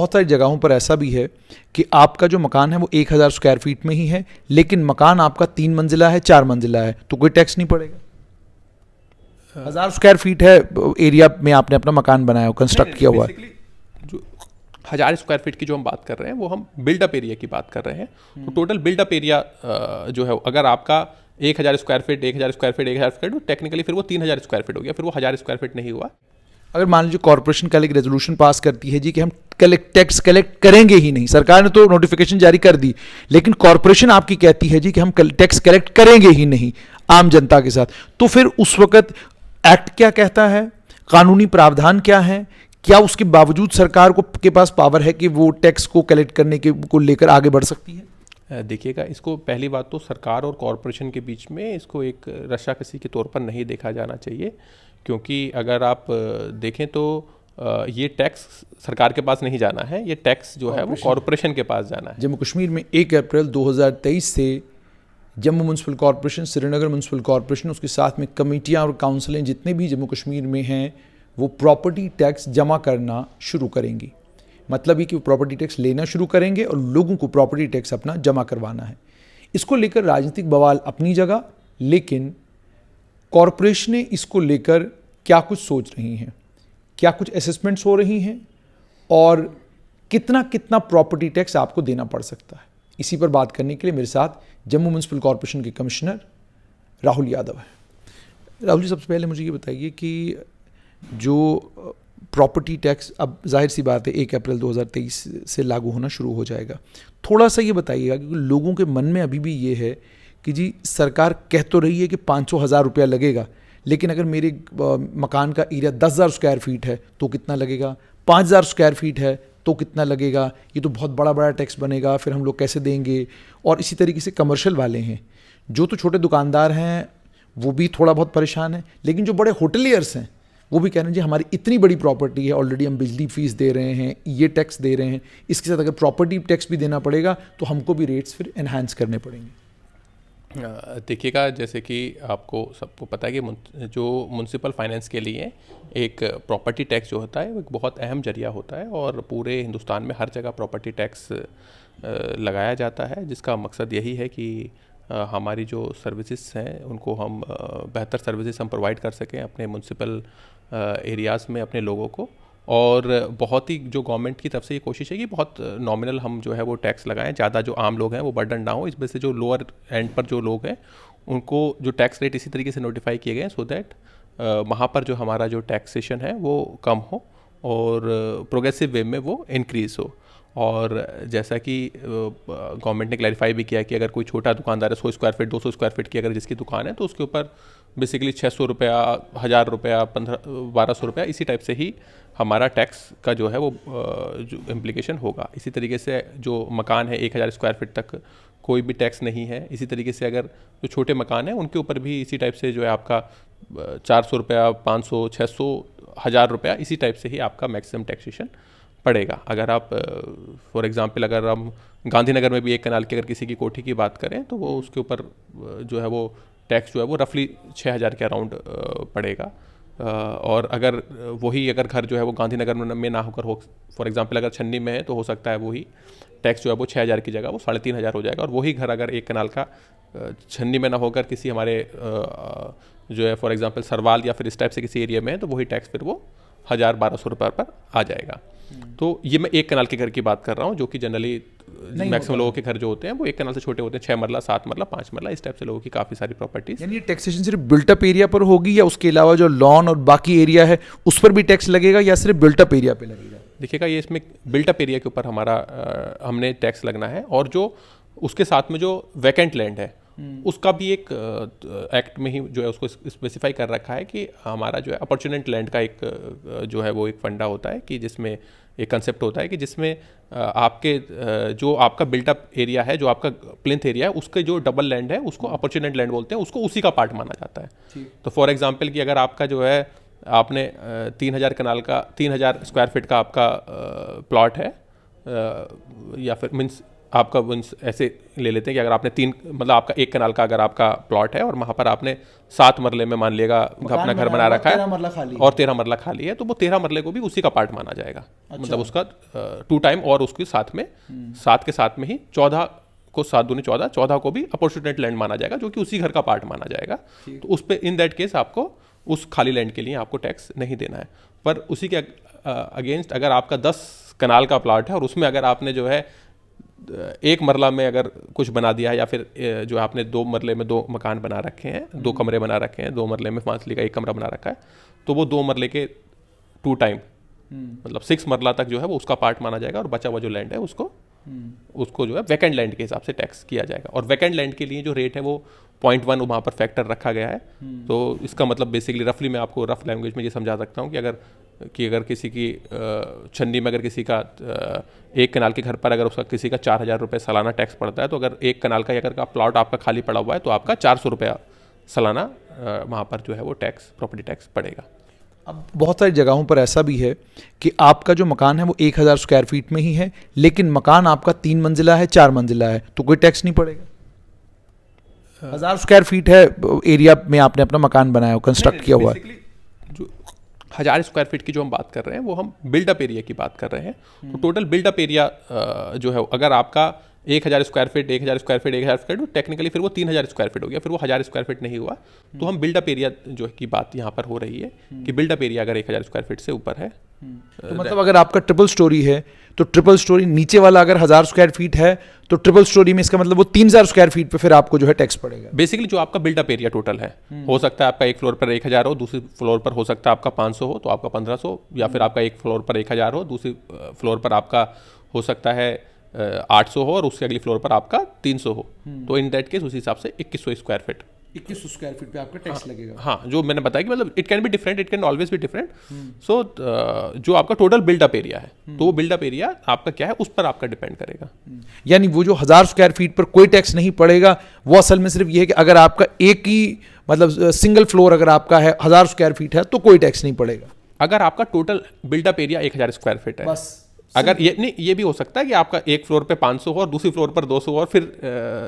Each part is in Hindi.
बहुत सारी जगहों पर ऐसा भी है कि आपका जो मकान है वो 1000 स्क्वायर फीट में ही है, लेकिन मकान आपका 3 मंजिला है, 4 मंजिला है, तो कोई टैक्स नहीं पड़ेगा। 1000 स्क्वायर फीट है एरिया में आपने अपना मकान बनाया हो, कंस्ट्रक्ट किया हुआ है। जो 1000 स्क्वायर फीट की जो हम बात कर रहे हैं वो हम बिल्डअप एरिया की बात कर रहे हैं। तो टोटल बिल्डअप एरिया जो है, अगर आपका 1000 square feet 1000 square feet 1000 square feet, technically फिर वो 3000 स्क्वायर फीट हो गया, फिर वो 1000 स्क्वायर फीट नहीं हुआ। अगर मान लीजिए कॉर्पोरेशन कल एक रेजोल्यूशन पास करती है जी कि हम टैक्स कलेक्ट करेंगे ही नहीं, सरकार ने तो नोटिफिकेशन जारी कर दी, लेकिन कॉर्पोरेशन आपकी कहती है जी कि हम टैक्स कलेक्ट करेंगे ही नहीं आम जनता के साथ, तो फिर उस वक्त एक्ट क्या कहता है, कानूनी प्रावधान क्या है, क्या उसके बावजूद सरकार को के पास पावर है कि वो टैक्स को कलेक्ट करने के को लेकर आगे बढ़ सकती है? देखिएगा, इसको पहली बात तो सरकार और कॉरपोरेशन के बीच में इसको एक रस्साकसी के तौर पर नहीं देखा जाना चाहिए, क्योंकि अगर आप देखें तो ये टैक्स सरकार के पास नहीं जाना है, ये टैक्स जो है वो कॉरपोरेशन के पास जाना है। जम्मू कश्मीर में 1 अप्रैल 2023 से Jammu municipal corporation, Srinagar municipal corporation, उसके साथ में कमेटियाँ और काउंसिलें जितने भी जम्मू कश्मीर में हैं, वो प्रॉपर्टी टैक्स जमा करना शुरू करेंगी। मतलब ये कि वो प्रॉपर्टी टैक्स लेना शुरू करेंगे और लोगों को प्रॉपर्टी टैक्स अपना जमा करवाना है। इसको लेकर राजनीतिक बवाल अपनी जगह, लेकिन कॉरपोरेशनें इसको लेकर क्या कुछ सोच रही हैं, क्या कुछ असेसमेंट्स हो रही हैं और कितना कितना प्रॉपर्टी टैक्स आपको देना पड़ सकता है, इसी पर बात करने के लिए मेरे साथ जम्मू म्यूनसिपल कॉरपोरेशन के कमिश्नर राहुल यादव है। राहुल जी, सबसे पहले मुझे ये बताइए कि जो प्रॉपर्टी टैक्स अब जाहिर सी बात है 1 अप्रैल 2023 से लागू होना शुरू हो जाएगा, थोड़ा सा ये बताइएगा क्योंकि लोगों के मन में अभी भी ये है कि जी सरकार कह तो रही है कि 500,000 रुपया लगेगा, लेकिन अगर मेरे मकान का एरिया 10,000 स्क्वायर फीट है तो कितना लगेगा, 5,000 स्क्वायर फीट है तो कितना लगेगा, ये तो बहुत बड़ा बड़ा टैक्स बनेगा, फिर हम लोग कैसे देंगे। और इसी तरीके से कमर्शियल वाले हैं, जो तो छोटे दुकानदार हैं वो भी थोड़ा बहुत परेशान हैं, लेकिन जो बड़े होटलियर्स हैं वो भी कह रहे हैं जी हमारी इतनी बड़ी प्रॉपर्टी है, ऑलरेडी हम बिजली फीस दे रहे हैं, ये टैक्स दे रहे हैं, इसके साथ अगर प्रॉपर्टी टैक्स भी देना पड़ेगा तो हमको भी रेट्स फिर एनहांस करने पड़ेंगे। देखिएगा, जैसे कि आपको सबको पता है कि जो म्यूनसिपल फाइनेंस के लिए एक प्रॉपर्टी टैक्स जो होता है वो एक बहुत अहम जरिया होता है, और पूरे हिंदुस्तान में हर जगह प्रॉपर्टी टैक्स लगाया जाता है, जिसका मकसद यही है कि हमारी जो सर्विसेज हैं उनको हम बेहतर सर्विसेज हम प्रोवाइड कर सकें अपने म्यूनसिपल एरियाज़ में अपने लोगों को। और बहुत ही जो गवर्नमेंट की तरफ से ये कोशिश है कि बहुत नॉमिनल हम जो है वो टैक्स लगाएं, ज़्यादा जो आम लोग हैं वो बर्डन ना हो, इस वजह से जो लोअर एंड पर जो लोग हैं उनको जो टैक्स रेट इसी तरीके से नोटिफाई किए गए हैं सो दैट वहाँ पर जो हमारा जो टैक्सेशन है वो कम हो और प्रोग्रेसिव वे में वो इंक्रीज़ हो। और जैसा कि गवर्नमेंट ने क्लैरिफाई भी किया कि अगर कोई छोटा दुकानदार है 100 स्क्वायर फीट 200 स्क्वायर फीट की अगर जिसकी दुकान है तो उसके ऊपर बेसिकली 600 रुपया 1000 रुपया 1200 रुपया इसी टाइप से ही हमारा टैक्स का जो है वो जो इम्प्लीकेशन होगा। इसी तरीके से जो मकान है 1000 स्क्वायर फीट तक कोई भी टैक्स नहीं है। इसी तरीके से अगर जो छोटे मकान हैं उनके ऊपर भी इसी टाइप से जो है आपका 400 रुपया 500 600 1000 रुपया इसी टाइप से ही आपका मैक्सिमम टैक्सेशन पड़ेगा। अगर आप फॉर एग्जांपल अगर हम गांधीनगर में भी एक कनाल की अगर किसी की कोठी की बात करें तो वो उसके ऊपर जो है वो टैक्स जो है वो रफली 6000 के अराउंड पड़ेगा। और अगर वही अगर घर जो है वो गांधीनगर में ना होकर हो, फॉर एग्जांपल अगर छन्नी में है तो हो सकता है वही टैक्स जो है वो 6000 की जगह वो 3500 हो जाएगा। और वही घर अगर एक कनाल का छन्नी में ना होकर किसी हमारे जो है फॉर एग्जांपल सरवाल या फिर इस टाइप से किसी एरिया में है तो वही टैक्स फिर वो 1000-1200 रुपये पर आ जाएगा। तो ये मैं एक कनाल के घर की बात कर रहा हूँ, जो कि जनरली मैक्सिमम लोगों के घर जो होते हैं वो एक कनाल से छोटे होते हैं, 6 मरला 7 मरला 5 मरला इस टाइप से लोगों की काफ़ी सारी प्रॉपर्टीज। यानी ये टैक्सेशन सिर्फ बिल्टअप एरिया पर होगी या उसके अलावा जो लॉन और बाकी एरिया है उस पर भी टैक्स लगेगा या सिर्फ बिल्टअप एरिया पे लगेगा? देखिएगा, ये इसमें बिल्टअप एरिया के ऊपर हमारा हमने टैक्स लगना है, और जो उसके साथ में जो वैकेंट लैंड है उसका भी एक एक्ट में ही जो है उसको स्पेसिफाई कर रखा है कि हमारा जो है अपॉर्चुनिटी लैंड का एक जो है वो एक फंडा होता है कि जिसमें एक कंसेप्ट होता है कि जिसमें आपके जो आपका बिल्टअप एरिया है, जो आपका प्लिंथ एरिया है, उसके जो डबल लैंड है उसको अपॉर्चुनिटी लैंड बोलते हैं, उसको उसी का पार्ट माना जाता है। तो फॉर एग्जांपल कि अगर आपका जो है आपने 3000 कनाल का 3000 स्क्वायर फीट का आपका प्लॉट है या फिर मीन्स आपका ऐसे ले लेते हैं कि अगर आपने 3 मतलब आपका 1 कनाल का अगर आपका प्लॉट है और वहाँ पर आपने 7 मरले में मान लिएगा अपना घर बना रखा है और 13 मरला खाली है, तो वो 13 मरले को भी उसी का पार्ट माना जाएगा। अच्छा। मतलब उसका 2 टाइम और उसके साथ में 7 के साथ में ही 14 को 7 दूनी 14, 14 को भी अपॉर्चुनेट लैंड माना जाएगा, जो कि उसी घर का पार्ट माना जाएगा। तो उस पर इन दैट केस आपको उस खाली लैंड के लिए आपको टैक्स नहीं देना है। पर उसी के अगेंस्ट अगर आपका 10 कनाल का प्लॉट है और उसमें अगर आपने जो है 1 मरला में अगर कुछ बना दिया है, या फिर जो आपने 2 मरले में 2 मकान बना रखे हैं, 2 कमरे बना रखे हैं, 2 मरले में 5 का 1 कमरा बना रखा है, तो वो 2 मरले के 2 टाइम मतलब 6 मरला तक जो है वो उसका पार्ट माना जाएगा और बचा हुआ जो लैंड है उसको जो है वैकेंट लैंड के हिसाब से टैक्स किया जाएगा। और वैकेंट लैंड के लिए जो रेट है वो 0.1 वहाँ पर फैक्टर रखा गया है। तो इसका मतलब बेसिकली रफली मैं आपको रफ लैंग्वेज में ये समझा सकता हूँ कि अगर किसी की छन्नी में अगर किसी का 1 कनाल के घर पर अगर उसका किसी का 4,000 रुपये सालाना टैक्स पड़ता है, तो अगर 1 कनाल का अगर का प्लॉट आपका खाली पड़ा हुआ है तो आपका 400 रुपया सालाना वहाँ पर जो है वो टैक्स, प्रॉपर्टी टैक्स पड़ेगा। अब बहुत सारी जगहों पर ऐसा भी है कि आपका जो मकान है वो 1,000 स्क्वायर फीट में ही है, लेकिन मकान आपका 3 मंजिला है, 4 मंजिला है, तो कोई टैक्स नहीं पड़ेगा। 1,000 स्क्वायर फीट है एरिया में आपने अपना मकान बनाया हो, कंस्ट्रक्ट किया हुआ है। जो 1000 स्क्वायर फीट की जो हम बात कर रहे हैं वो हम बिल्डअप एरिया की बात कर रहे हैं। तो टोटल बिल्डअप एरिया जो है अगर आपका 1,000 square feet 1,000 square feet 1,000 square feet, technically फिर वो 3,000 स्क्वायर फीट हो गया, फिर वो 1,000 स्क्वायर फीट नहीं हुआ। तो हम बिल्डअप एरिया जो की बात यहाँ पर हो रही है कि बिल्डअप एरिया अगर 1,000 स्क्वायर फीट से ऊपर है, तो मतलब अगर आपका ट्रिपल स्टोरी है तो ट्रिपल स्टोरी नीचे वाला अगर 1,000 स्क्वायर फीट है तो ट्रिपल स्टोरी में इसका मतलब वो 3,000 स्क्वायर फीट पे फिर आपको जो है टैक्स पड़ेगा। बेसिकली जो आपका बिल्डअप एरिया टोटल है, हो सकता है आपका एक फ्लोर पर 1,000 हो, दूसरी फ्लोर पर हो सकता है आपका 500 हो, तो आपका 1,500, या फिर आपका एक फ्लोर पर 1,000 हो, दूसरी फ्लोर पर आपका हो सकता है 800 हो और उसके अगली फ्लोर पर आपका 300 हो। तो इन दैट केस उस हिसाब से 2,100 स्क्वायर फीट 2,100 स्क्वायर फीट पे आपका टैक्स लगेगा। हाँ, जो मैंने बताया कि मतलब it can be different, it can always be different. So जो आपका टोटल बिल्डअप एरिया है, तो वो बिल्डअप एरिया आपका क्या है उस पर आपका डिपेंड करेगा। यानी वो जो 1,000 स्क्वायर फीट पर कोई टैक्स नहीं पड़ेगा, वो असल में सिर्फ ये है कि अगर आपका एक ही मतलब सिंगल फ्लोर अगर आपका है 1,000 स्क्वायर फीट है तो कोई टैक्स नहीं पड़ेगा। अगर आपका total buildup area 1,000 square feet है, बस अगर ये नहीं, ये भी हो सकता है कि आपका एक फ्लोर पे 500 हो और दूसरी फ्लोर पर 200 हो और फिर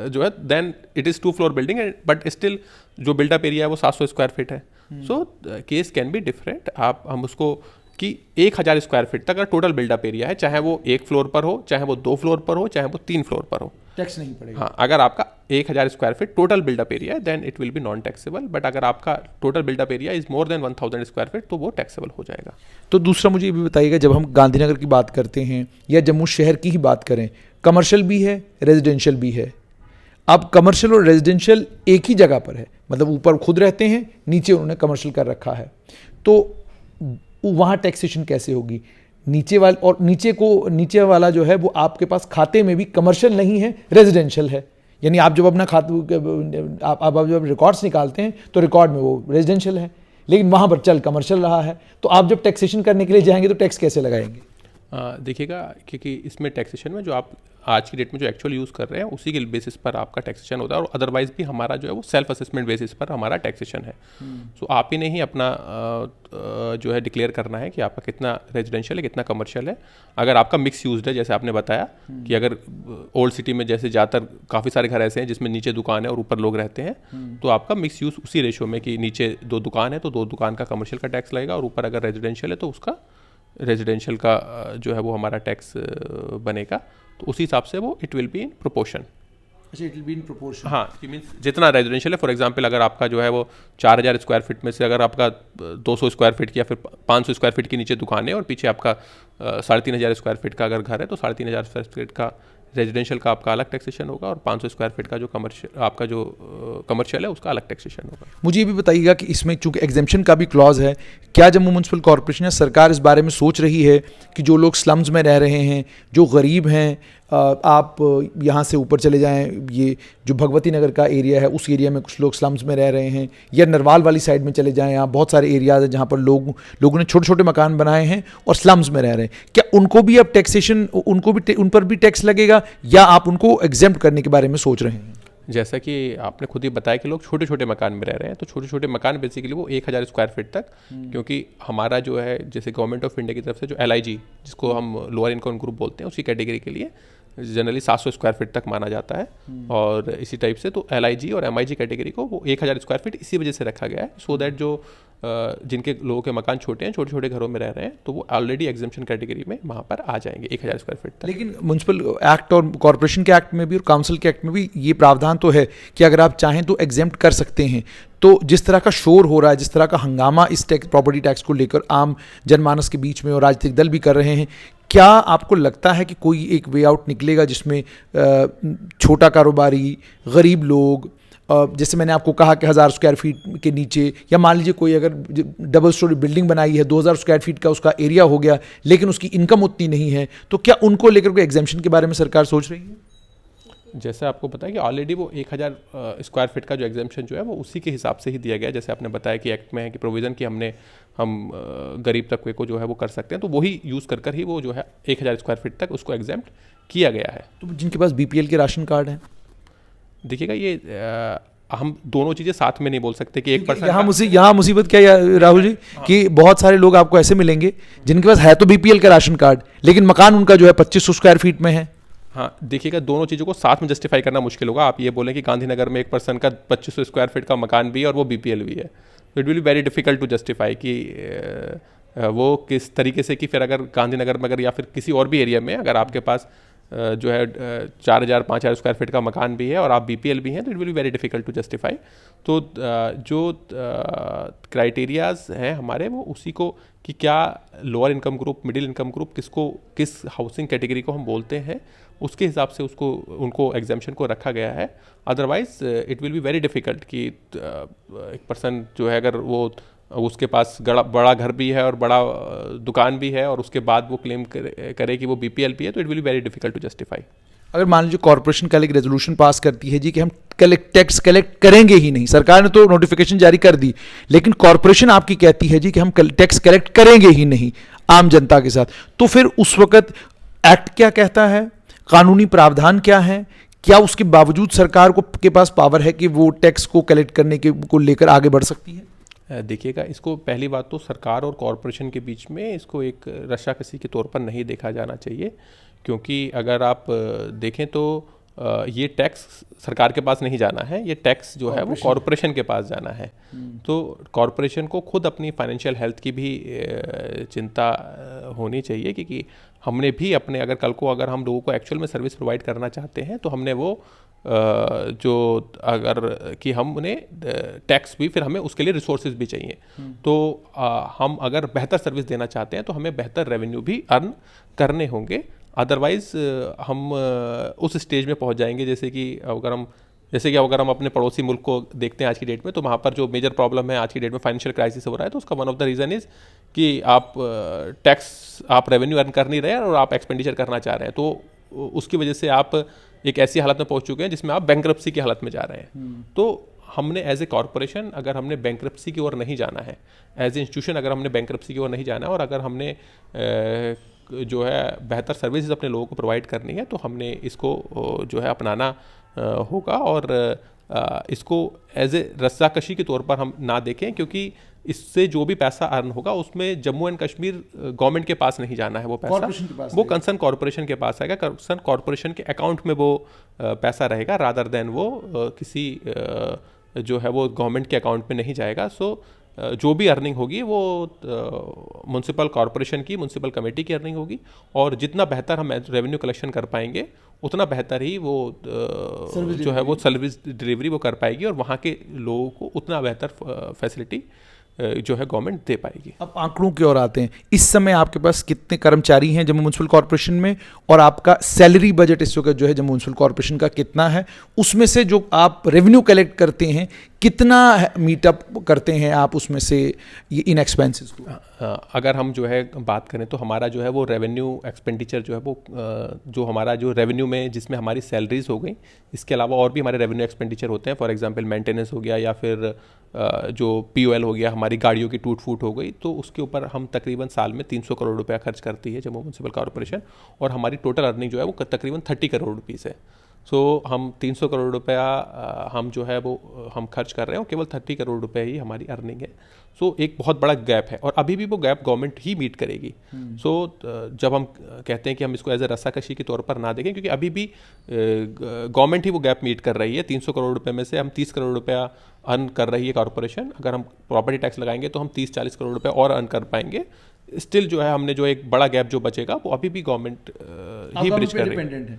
जो है then it is 2 floor building, but still जो बिल्डअप एरिया है वो 700 स्क्वायर फीट है। So case can be different. हम उसको कि 1,000 स्क्वायर फीट तक अगर टोटल बिल्डअप एरिया है, चाहे वो 1 फ्लोर पर हो, चाहे वो 2 फ्लोर पर हो, चाहे वो 3 फ्लोर पर हो, टैक्स नहीं पड़ेगा। हाँ, अगर आपका 1,000 square feet total buildup area है then it will be non taxable, but अगर आपका total buildup area is more than 1,000 square feet तो वो टैक्सेबल हो जाएगा। तो दूसरा मुझे ये भी बताइएगा, जब हम गांधीनगर की बात करते हैं या जम्मू शहर की ही बात करें, कमर्शियल भी है, रेजिडेंशियल भी है। अब कमर्शियल और रेजिडेंशियल एक ही जगह पर है, मतलब ऊपर खुद रहते हैं, नीचे उन्होंने कमर्शियल कर रखा है, तो वहाँ टैक्सेशन कैसे होगी? नीचे नीचे वाला जो है वो आपके पास खाते में भी कमर्शियल नहीं है, रेजिडेंशियल है। यानी आप जब अपना आप जब रिकॉर्ड्स निकालते हैं तो रिकॉर्ड में वो रेजिडेंशियल है, लेकिन वहाँ पर चल कमर्शियल रहा है। तो आप जब टैक्सेशन करने के लिए जाएंगे तो टैक्स कैसे लगाएंगे? देखिएगा, क्योंकि इसमें टैक्सेशन में जो आप आज की डेट में जो एक्चुअल यूज़ कर रहे हैं उसी के बेसिस पर आपका टैक्सेशन होता है, और अदरवाइज भी हमारा जो है वो सेल्फ असेसमेंट बेसिस पर हमारा टैक्सेशन है। सो आप ही नहीं अपना जो है डिक्लेयर करना है कि आपका कितना रेजिडेंशियल है, कितना कमर्शियल है। अगर आपका मिक्स यूज्ड है, जैसे आपने बताया कि अगर ओल्ड सिटी में जैसे ज़्यादातर काफ़ी सारे घर ऐसे हैं जिसमें नीचे दुकान है और ऊपर लोग रहते हैं, तो आपका मिक्स यूज़ उसी रेशो में कि नीचे 2 दुकान है तो 2 दुकान का कमर्शियल का टैक्स लगेगा, और ऊपर अगर रेजिडेंशियल है तो उसका रेजिडेंशियल का जो है वो हमारा टैक्स बनेगा। तो उसी हिसाब से वो it will be in proportion. अच्छा, it will be in proportion. हाँ, मीन्स जितना रेजिडेंशियल है, फॉर एग्जांपल अगर आपका जो है वो 4,000 स्क्वायर फीट में से अगर आपका 200 स्क्वायर फीट की या फिर 500 स्क्वायर फीट के नीचे दुकान है और पीछे आपका 3,500 स्क्वायर फीट का अगर घर है, तो 3,500 स्क्वायर फीट का रेजिडेंशियल का आपका अलग टैक्सेशन होगा, और 500 स्क्वायर फीट का जो आपका जो कमर्शियल है उसका अलग टैक्सेशन होगा। मुझे ये भी बताइएगा कि इसमें चूंकि एग्जेम्पशन का भी क्लॉज है, क्या जम्मू म्यूनसिपल कॉर्पोरेशन या सरकार इस बारे में सोच रही है कि जो लोग स्लम्स में रह रहे हैं, जो गरीब हैं, आप यहाँ से ऊपर चले जाएं, ये जो भगवती नगर का एरिया है उस एरिया में कुछ लोग स्लम्स में रह रहे हैं, या नरवाल वाली साइड में चले जाएं, यहाँ बहुत सारे एरियाज हैं जहाँ पर लोगों ने छोटे छोटे मकान बनाए हैं और स्लम्स में रह रहे हैं, क्या उनको भी अब टैक्सेशन उन पर भी टैक्स लगेगा, या आप उनको एग्जेम्प्ट करने के बारे में सोच रहे हैं? जैसा कि आपने खुद ही बताया कि लोग छोटे छोटे मकान में रह रहे हैं, तो छोटे छोटे मकान बेसिकली वो 1,000 स्क्वायर फीट तक, क्योंकि हमारा जो है जैसे गवर्नमेंट ऑफ इंडिया की तरफ से जो LIG, जिसको हम लोअर इनकम ग्रुप बोलते हैं, उसी कैटेगरी के लिए जनरली 700 स्क्वायर फीट तक माना जाता है। और इसी टाइप से तो LIG और MIG कैटेगरी को वो 1000 स्क्वायर फीट इसी वजह से रखा गया है, सो दैट जो जिनके लोगों के मकान छोटे हैं, छोटे छोटे घरों में रह रहे हैं, तो वो ऑलरेडी एग्जम्पशन कैटेगरी में वहाँ पर आ जाएंगे 1000 स्क्वायर फीट तक। लेकिन म्यूनसिपल एक्ट और कॉरपोरेशन के एक्ट में भी और काउंसिल के एक्ट में भी ये प्रावधान तो है कि अगर आप चाहें तो एग्जेम्प्ट कर सकते हैं। तो जिस तरह का शोर हो रहा है, जिस तरह का हंगामा इस टैक्स प्रॉपर्टी टैक्स को लेकर आम जनमानस के बीच में और राजनीतिक दल भी कर रहे हैं, क्या आपको लगता है कि कोई एक वे आउट निकलेगा जिसमें छोटा कारोबारी, गरीब लोग, जैसे मैंने आपको कहा कि 1000 स्क्वायर फीट के नीचे, या मान लीजिए कोई अगर डबल स्टोरी बिल्डिंग बनाई है, 2000 स्क्वायर फीट का उसका एरिया हो गया, लेकिन उसकी इनकम उतनी नहीं है, तो क्या उनको लेकर कोई एग्जेम्पशन के बारे में सरकार सोच रही है? जैसे आपको पता है कि ऑलरेडी वो 1000 स्क्वायर फीट का जो एग्जाम्पशन जो है वो उसी के हिसाब से ही दिया गया है। जैसे आपने बताया कि एक्ट में है कि प्रोविज़न कि हम गरीब तबके को जो है वो कर सकते हैं, तो वही यूज़ कर ही वो जो है 1000 स्क्वायर फीट तक उसको एग्जाम्प्ट किया गया है। तो जिनके पास BPL के राशन कार्ड हैं, देखिएगा ये हम दोनों चीज़ें साथ में नहीं बोल सकते कि एक पर्सन यहाँ मुसीबत क्या है राहुल जी, कि बहुत सारे लोग आपको ऐसे मिलेंगे जिनके पास है तो BPL का राशन कार्ड, लेकिन मकान उनका जो है 2500 स्क्वायर फीट में है। हाँ, देखिएगा दोनों चीज़ों को साथ में जस्टिफाई करना मुश्किल होगा। आप ये बोलें कि गांधीनगर में एक पर्सन का 2500 स्क्वायर फीट का मकान भी है और वो BPL भी है, तो it will be very difficult to justify कि वो किस तरीके से, कि फिर अगर गांधीनगर में अगर या फिर किसी और भी एरिया में अगर आपके पास जो है 4000-5000 स्क्वायर फीट का मकान भी है और आप BPL भी हैं, तो it will be very difficult to justify. तो जो क्राइटेरियाज हैं हमारे वो उसी को कि क्या lower income group, middle income group किस हाउसिंग कैटेगरी को हम बोलते हैं, उसके हिसाब से उनको एग्जाम्पशन को रखा गया है। Otherwise it will be very difficult कि एक पर्सन जो है अगर वो उसके पास बड़ा घर भी है और बड़ा दुकान भी है और उसके बाद वो क्लेम करे कि वो BPL भी है, तो it will be very difficult to justify. अगर मान लीजिए कॉर्पोरेशन कल एक रेजोल्यूशन पास करती है जी कि हम टैक्स कलेक्ट करेंगे ही नहीं, सरकार ने तो नोटिफिकेशन जारी कर दी, लेकिन कॉर्पोरेशन आपकी कहती है जी कि हम टैक्स कलेक्ट करेंगे ही नहीं आम जनता के साथ, तो फिर उस वक्त एक्ट क्या कहता है, कानूनी प्रावधान क्या है, क्या उसके बावजूद सरकार के पास पावर है कि वो टैक्स को कलेक्ट करने को लेकर आगे बढ़ सकती है? देखिएगा, इसको पहली बात तो सरकार और कॉरपोरेशन के बीच में इसको एक रस्साकसी के तौर पर नहीं देखा जाना चाहिए, क्योंकि अगर आप देखें तो ये टैक्स सरकार के पास नहीं जाना है, ये टैक्स जो है वो कॉरपोरेशन के पास जाना है। तो कॉरपोरेशन को खुद अपनी फाइनेंशियल हेल्थ की भी चिंता होनी चाहिए, क्योंकि हमने भी अपने अगर हम लोगों को एक्चुअल में सर्विस प्रोवाइड करना चाहते हैं तो हमने वो जो अगर कि हम उन्हें टैक्स भी, फिर हमें उसके लिए रिसोर्सेज भी चाहिए। तो हम अगर बेहतर सर्विस देना चाहते हैं तो हमें बेहतर रेवेन्यू भी अर्न करने होंगे, अदरवाइज़ हम उस स्टेज में पहुंच जाएंगे जैसे कि अगर हम अपने पड़ोसी मुल्क को देखते हैं आज की डेट में, तो वहाँ पर जो मेजर प्रॉब्लम है आज की डेट में फाइनेंशियल क्राइसिस हो रहा है, तो उसका one of the reason is कि आप रेवेन्यू अर्न कर नहीं रहे हैं और आप एक्सपेंडिचर करना चाह रहे हैं, तो उसकी वजह से आप एक ऐसी हालत में पहुंच चुके हैं जिसमें आप बैंकरप्सी की हालत में जा रहे हैं। तो हमने एज ए कॉरपोरेशन अगर हमने बैंकरप्सी की ओर नहीं जाना है, एज ए इंस्टीट्यूशन अगर हमने बैंकरप्सी की ओर नहीं जाना है, और अगर हमने जो है बेहतर सर्विसेज अपने लोगों को प्रोवाइड करनी है, तो हमने इसको जो है अपनाना होगा और इसको एज ए रस्साकशी के तौर पर हम ना देखें, क्योंकि इससे जो भी पैसा अर्न होगा उसमें जम्मू एंड कश्मीर गवर्नमेंट के पास नहीं जाना है, वो पैसा वो कंसर्न कॉरपोरेशन के पास आएगा, कंसर्न कॉरपोरेशन के अकाउंट में वो पैसा रहेगा, रादर देन वो किसी जो है वो गवर्नमेंट के अकाउंट में नहीं जाएगा। सो जो भी अर्निंग होगी वो म्यूनसिपल कॉरपोरेशन की, म्यूनसिपल कमेटी की अर्निंग होगी, और जितना बेहतर हम रेवेन्यू कलेक्शन कर पाएंगे उतना बेहतर ही वो जो है वो सर्विस डिलीवरी वो कर पाएगी, और वहाँ के लोगों को उतना बेहतर फैसिलिटी जो है गवर्नमेंट दे पाएगी। अब आंकड़ों की ओर आते हैं, इस समय आपके पास कितने कर्मचारी हैं जम्मू म्यूनसिपल कॉर्पोरेशन में, और आपका सैलरी बजट इस वक्त जो है जम्मू म्यूनसिपल कॉर्पोरेशन का कितना है, उसमें से जो आप रेवेन्यू कलेक्ट करते हैं कितना मीटअप करते हैं आप उसमें से ये इन एक्सपेंसेस को? अगर हम जो है बात करें तो हमारा जो है वो रेवेन्यू एक्सपेंडिचर जो है वो जो हमारा जो रेवेन्यू में जिसमें हमारी सैलरीज हो गई, इसके अलावा और भी हमारे रेवेन्यू एक्सपेंडिचर होते हैं, फॉर एग्जांपल मेंटेनेंस हो गया या फिर जो POL हो गया, हमारी गाड़ियों की टूट फूट हो गई, तो उसके ऊपर हम तकरीबन साल में 300 करोड़ रुपया खर्च करती है जम्मू म्यूनसिपल कॉर्पोरेशन, और हमारी टोटल अर्निंग जो है वो तकरीबन 30 करोड़ रुपीज़ है। सो हम 300 करोड़ रुपया हम जो है वो हम खर्च कर रहे हैं और केवल 30 करोड़ रुपए ही हमारी अर्निंग है। सो एक बहुत बड़ा गैप है और अभी भी वो गैप गवर्नमेंट ही मीट करेगी। सो जब हम कहते हैं कि हम इसको एज ए रस्साकशी के तौर पर ना देखें, क्योंकि अभी भी गवर्नमेंट ही वो गैप मीट कर रही है। 300 करोड़ रुपए में से हम 30 करोड़ रुपया अर्न कर रही है कॉर्पोरेशन। अगर हम प्रॉपर्टी टैक्स लगाएंगे तो हम 30-40 करोड़ रुपए और अर्न कर पाएंगे। स्टिल जो है हमने जो एक बड़ा गैप जो बचेगा वो अभी भी गवर्नमेंट ही ब्रिज कर रही है।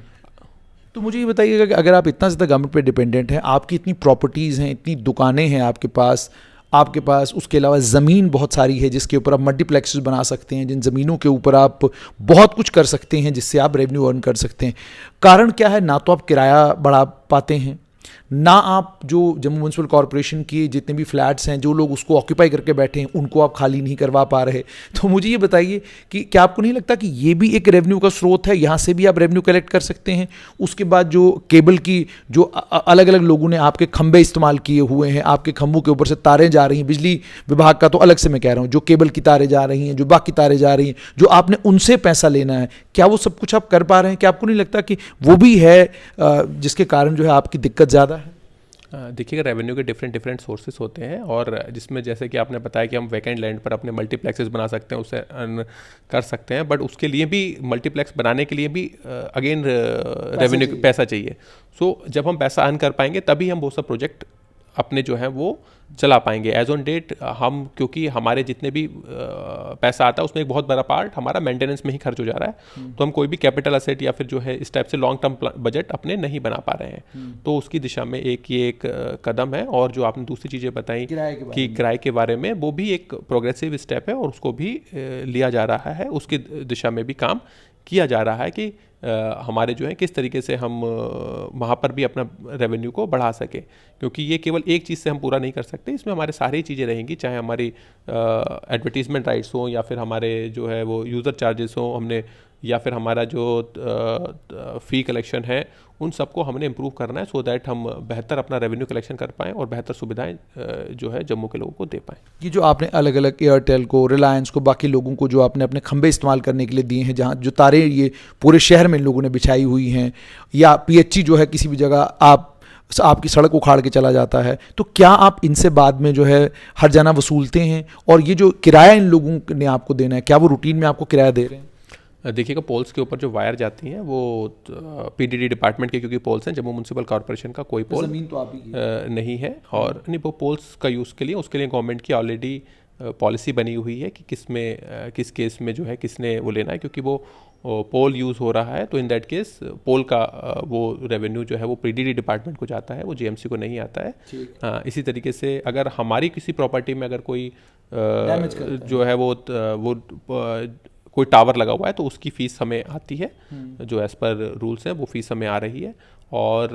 तो मुझे ये बताइएगा कि अगर आप इतना ज़्यादा गवर्नमेंट पे डिपेंडेंट हैं, आपकी इतनी प्रॉपर्टीज़ हैं, इतनी दुकानें हैं आपके पास उसके अलावा ज़मीन बहुत सारी है जिसके ऊपर आप मल्टीप्लेक्सेस बना सकते हैं, जिन ज़मीनों के ऊपर आप बहुत कुछ कर सकते हैं जिससे आप रेवेन्यू अर्न कर सकते हैं। कारण क्या है? ना तो आप किराया बढ़ा पाते हैं, ना आप जो जम्मू म्यूनसिपल कॉर्पोरेशन की जितने भी फ्लैट्स हैं, जो लोग उसको ऑक्यूपाई करके बैठे हैं, उनको आप खाली नहीं करवा पा रहे। तो मुझे ये बताइए कि क्या आपको नहीं लगता कि ये भी एक रेवेन्यू का स्रोत है? यहाँ से भी आप रेवेन्यू कलेक्ट कर सकते हैं। उसके बाद जो केबल की जो अलग अलग लोगों ने आपके खंभे इस्तेमाल किए हुए हैं, आपके खंभों के ऊपर से तारें जा रही हैं, बिजली विभाग का तो अलग से मैं कह रहा हूँ, जो केबल की तारें जा रही हैं, जो बाकी तारें जा रही हैं, जो आपने उनसे पैसा लेना है, क्या वो सब कुछ आप कर पा रहे हैं? क्या आपको नहीं लगता कि वो भी है जिसके कारण जो है आपकी दिक्कत ज़्यादा है? देखिएगा, रेवेन्यू के डिफरेंट सोर्सेस होते हैं और जिसमें जैसे कि आपने बताया कि हम वैकेंट लैंड पर अपने मल्टीप्लेक्सेस बना सकते हैं, उससे अर्न कर सकते हैं, बट उसके लिए भी मल्टीप्लेक्स बनाने के लिए भी अगेन रेवेन्यू पैसा चाहिए। सो जब हम पैसा अर्न कर पाएंगे तभी हम वो सब प्रोजेक्ट अपने जो है वो चला पाएंगे। एज ऑन डेट हम, क्योंकि हमारे जितने भी पैसा आता है उसमें एक बहुत बड़ा पार्ट हमारा मेंटेनेंस में ही खर्च हो जा रहा है, तो हम कोई भी कैपिटल असेट या फिर जो है इस टाइप से लॉन्ग टर्म बजट अपने नहीं बना पा रहे हैं। तो उसकी दिशा में एक कदम है। और जो आपने दूसरी चीज़ें बताई कि किराए के बारे में, वो भी एक प्रोग्रेसिव स्टेप है और उसको भी लिया जा रहा है। उसकी दिशा में भी काम किया जा रहा है कि हमारे जो है किस तरीके से हम वहाँ पर भी अपना रेवेन्यू को बढ़ा सके, क्योंकि ये केवल एक चीज़ से हम पूरा नहीं कर सकते। इसमें हमारे सारी चीज़ें रहेंगी, चाहे हमारी एडवर्टीजमेंट राइट्स हों या फिर हमारे जो है वो यूज़र चार्जेस हों हमने, या फिर हमारा जो फ़ी कलेक्शन है, उन सबको हमने इम्प्रूव करना है, सो दैट हम बेहतर अपना रेवेन्यू कलेक्शन कर पाएँ और बेहतर सुविधाएं जो है जम्मू के लोगों को दे पाएँ। ये जो आपने अलग अलग एयरटेल को, रिलायंस को, बाकी लोगों को जो आपने अपने खंबे इस्तेमाल करने के लिए दिए हैं, जहाँ जो तारें ये पूरे शहर में लोगों ने बिछाई हुई हैं, या पीएचई जो है किसी भी जगह आपकी सड़क उखाड़ के चला जाता है, तो क्या आप इनसे बाद में जो है हर जाना वसूलते हैं? और ये जो किराया इन लोगों ने आपको देना है, क्या वो रूटीन में आपको किराया दे रहे हैं? देखिएगा, पोल्स के ऊपर जो वायर जाती हैं वो पीडीडी डिपार्टमेंट के, क्योंकि पोल्स हैं, जम्मू म्यूनसिपल कॉर्पोरेशन का कोई पोल ज़मीन तो आप ही नहीं है। और नहीं, वो पोल्स का यूज़ के लिए उसके लिए गवर्नमेंट की ऑलरेडी पॉलिसी बनी हुई है कि किस केस में जो है किसने वो लेना है, क्योंकि वो पोल यूज़ हो रहा है, तो इन दैट केस पोल का वो रेवेन्यू जो है वो पीडीडी डिपार्टमेंट को जाता है, वो जीएमसी को नहीं आता है। इसी तरीके से अगर हमारी किसी प्रॉपर्टी में अगर कोई जो है वो कोई टावर लगा हुआ है तो उसकी फ़ीस हमें आती है, जो एज़ पर रूल्स हैं वो फ़ीस हमें आ रही है। और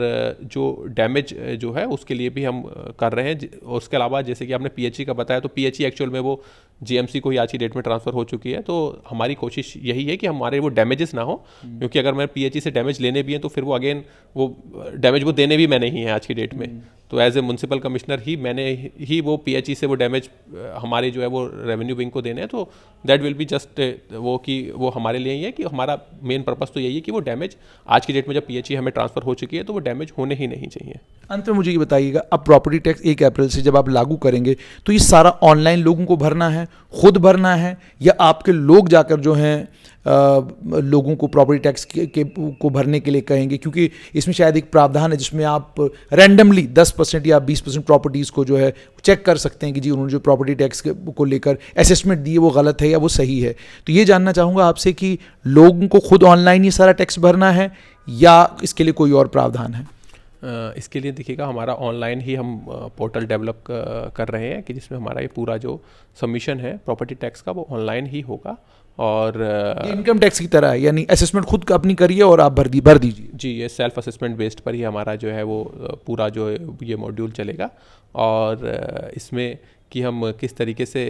जो डैमेज जो है उसके लिए भी हम कर रहे हैं। उसके अलावा जैसे कि आपने पीएचई का बताया, तो पीएचई एक्चुअल में वो जीएमसी को ही आज की डेट में ट्रांसफ़र हो चुकी है। तो हमारी कोशिश यही है कि हमारे वो डैमेजेस ना हो, क्योंकि अगर मैं पीएचई से डैमेज लेने भी हैं तो फिर वो अगेन वो डैमेज वो देने भी मैं नहीं है आज की डेट में। तो एज ए म्यूनसिपल कमिश्नर ही मैंने ही वो पीएचई से वो डैमेज हमारे जो है वो रेवेन्यू विंग को देने हैं। तो दैट विल बी जस्ट वो कि वो हमारे लिए ही है कि हमारा मेन पर्पस तो यही है कि वो डैमेज आज की डेट में जब पीएचई हमें ट्रांसफ़र हो चुकी है तो वो डैमेज होने ही नहीं चाहिए। अंत में मुझे ये बताइएगा, अब प्रॉपर्टी टैक्स 1 अप्रैल से जब आप लागू करेंगे तो ये सारा ऑनलाइन लोगों को भरना है, खुद भरना है, या आपके लोग जाकर जो हैं लोगों को प्रॉपर्टी टैक्स को भरने के लिए कहेंगे? क्योंकि इसमें शायद एक प्रावधान है जिसमें आप रैंडमली 10% या 20% प्रॉपर्टीज़ को जो है चेक कर सकते हैं कि जी उन्होंने जो प्रॉपर्टी टैक्स को लेकर असेसमेंट दी है वो गलत है या वो सही है। तो ये जानना चाहूँगा आपसे कि लोगों को खुद ऑनलाइन ये सारा टैक्स भरना है या इसके लिए कोई और प्रावधान है? इसके लिए देखिएगा, हमारा ऑनलाइन ही हम पोर्टल डेवलप कर रहे हैं कि जिसमें हमारा ये पूरा जो सबमिशन है प्रॉपर्टी टैक्स का वो ऑनलाइन ही होगा। और इनकम टैक्स की तरह है, यानी असेसमेंट खुद अपनी करिए और आप भर दीजिए? जी, ये सेल्फ असेसमेंट बेस्ड पर ही हमारा जो है वो पूरा जो ये मॉड्यूल चलेगा। और इसमें कि हम किस तरीके से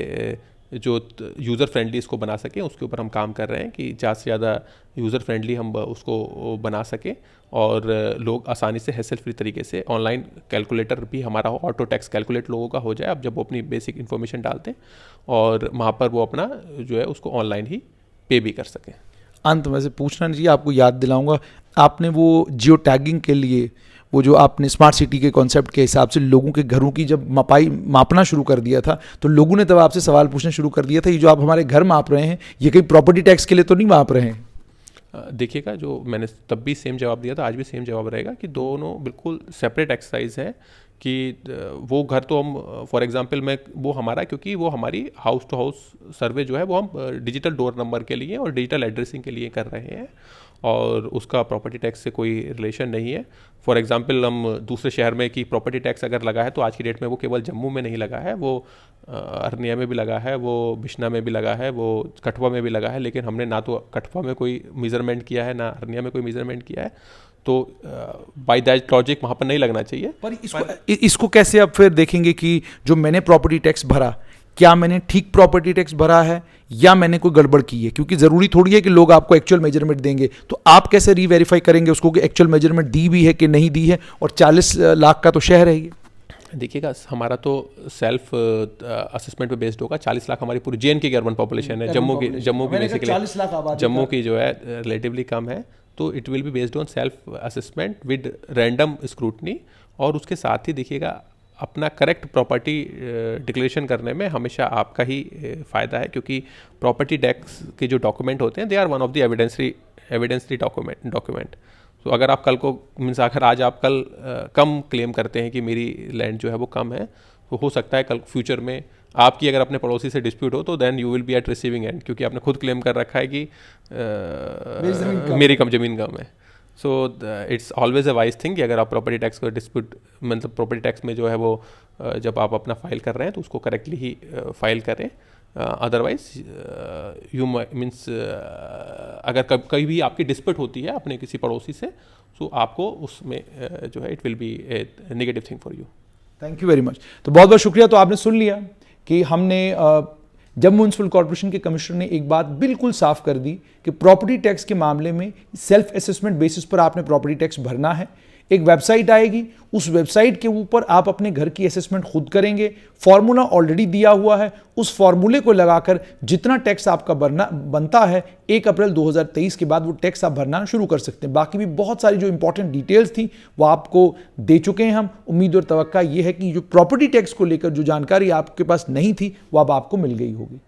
जो यूज़र फ्रेंडली इसको बना सकें उसके ऊपर हम काम कर रहे हैं कि ज़्यादा से ज़्यादा यूज़र फ्रेंडली हम उसको बना सकें और लोग आसानी से हैसल फ्री तरीके से ऑनलाइन कैलकुलेटर भी हमारा ऑटो टैक्स कैलकुलेट लोगों का हो जाए। अब जब वो अपनी बेसिक इन्फॉर्मेशन डालते हैं और वहाँ पर वो अपना जो है उसको ऑनलाइन ही पे भी कर सकें। अंत में से पूछना नहीं चाहिए, आपको याद दिलाऊंगा, आपने वो जियो टैगिंग के लिए वो जो आपने स्मार्ट सिटी के कॉन्सेप्ट के हिसाब से लोगों के घरों की जब मापना शुरू कर दिया था, तो लोगों ने तब आपसे सवाल पूछना शुरू कर दिया था, ये जो आप हमारे घर माप रहे हैं ये कहीं प्रॉपर्टी टैक्स के लिए तो नहीं माप रहे हैं? देखिएगा, जो मैंने तब भी सेम जवाब दिया था, आज भी सेम जवाब रहेगा कि दोनों बिल्कुल सेपरेट एक्सरसाइज है। कि वो घर तो हम फॉर एग्जांपल मैं वो हमारा, क्योंकि वो हमारी हाउस टू हाउस सर्वे जो है वो हम डिजिटल डोर नंबर के लिए और डिजिटल एड्रेसिंग के लिए कर रहे हैं, और उसका प्रॉपर्टी टैक्स से कोई रिलेशन नहीं है। फॉर एग्जांपल हम दूसरे शहर में की प्रॉपर्टी टैक्स अगर लगा है तो आज की डेट में वो केवल जम्मू में नहीं लगा है, वो अरनिया में भी लगा है, वो बिश्ना में भी लगा है, वो कठुआ में भी लगा है, लेकिन हमने ना तो कठुआ में कोई मेजरमेंट किया है ना अरनिया में कोई मेजरमेंट किया है, तो बाय दैट लॉजिक वहाँ पर नहीं लगना चाहिए। पर इसको कैसे आप फिर देखेंगे कि जो मैंने प्रॉपर्टी टैक्स भरा, क्या मैंने ठीक प्रॉपर्टी टैक्स भरा है या मैंने कोई गड़बड़ की है? क्योंकि ज़रूरी थोड़ी है कि लोग आपको एक्चुअल मेजरमेंट देंगे, तो आप कैसे रीवेरीफाई करेंगे उसको कि एक्चुअल मेजरमेंट दी भी है कि नहीं दी है? और 40 लाख का तो शहर है ये। देखिएगा, हमारा तो सेल्फ असेसमेंट पे बेस्ड होगा। 40 लाख हमारी पूरी JNK की अर्बन पॉपुलेशन है, जम्मू की बेसिकली 40 लाख आबादी जम्मू की जो है रिलेटिवली कम है, तो it will be based on self assessment with random scrutiny. और उसके साथ ही देखिएगा, अपना करेक्ट प्रॉपर्टी डिक्लेरेशन करने में हमेशा आपका ही फ़ायदा है, क्योंकि प्रॉपर्टी टैक्स के जो डॉक्यूमेंट होते हैं they are one of the evidentiary document. तो अगर आप कल को मीन्स अगर आज आप कल कम क्लेम करते हैं कि मेरी लैंड जो है वो कम है, तो हो सकता है कल फ्यूचर में आपकी अगर अपने पड़ोसी से डिस्प्यूट हो तो then you will be at receiving end, क्योंकि आपने खुद क्लेम कर रखा है कि मेरी ज़मीन कम है। So it's always a wise thing कि अगर आप प्रॉपर्टी टैक्स को डिस्प्यूट मतलब प्रॉपर्टी टैक्स में जो है वो जब आप अपना फाइल कर रहे हैं तो उसको करेक्टली ही फाइल करें। अदरवाइज यू मीन्स अगर कभी भी आपकी डिस्प्यूट होती है अपने किसी पड़ोसी से, तो आपको उसमें जो है it will B A negative thing for you. Thank you very much. तो बहुत बहुत शुक्रिया। तो आपने सुन लिया कि हमने जम्मू म्यूनसिपल कॉर्पोरेशन के कमिश्नर ने एक बात बिल्कुल साफ कर दी कि प्रॉपर्टी टैक्स के मामले में सेल्फ असेसमेंट बेसिस पर आपने प्रॉपर्टी टैक्स भरना है। एक वेबसाइट आएगी, उस वेबसाइट के ऊपर आप अपने घर की असेसमेंट खुद करेंगे। फॉर्मूला ऑलरेडी दिया हुआ है, उस फॉर्मूले को लगाकर जितना टैक्स आपका बनता है 1 अप्रैल 2023 के बाद वो टैक्स आप भरना शुरू कर सकते हैं। बाकी भी बहुत सारी जो इंपॉर्टेंट डिटेल्स थी वो आपको दे चुके हैं हम। उम्मीद और तवक्का ये है कि जो प्रॉपर्टी टैक्स को लेकर जो जानकारी आपके पास नहीं थी वो अब आपको मिल गई होगी।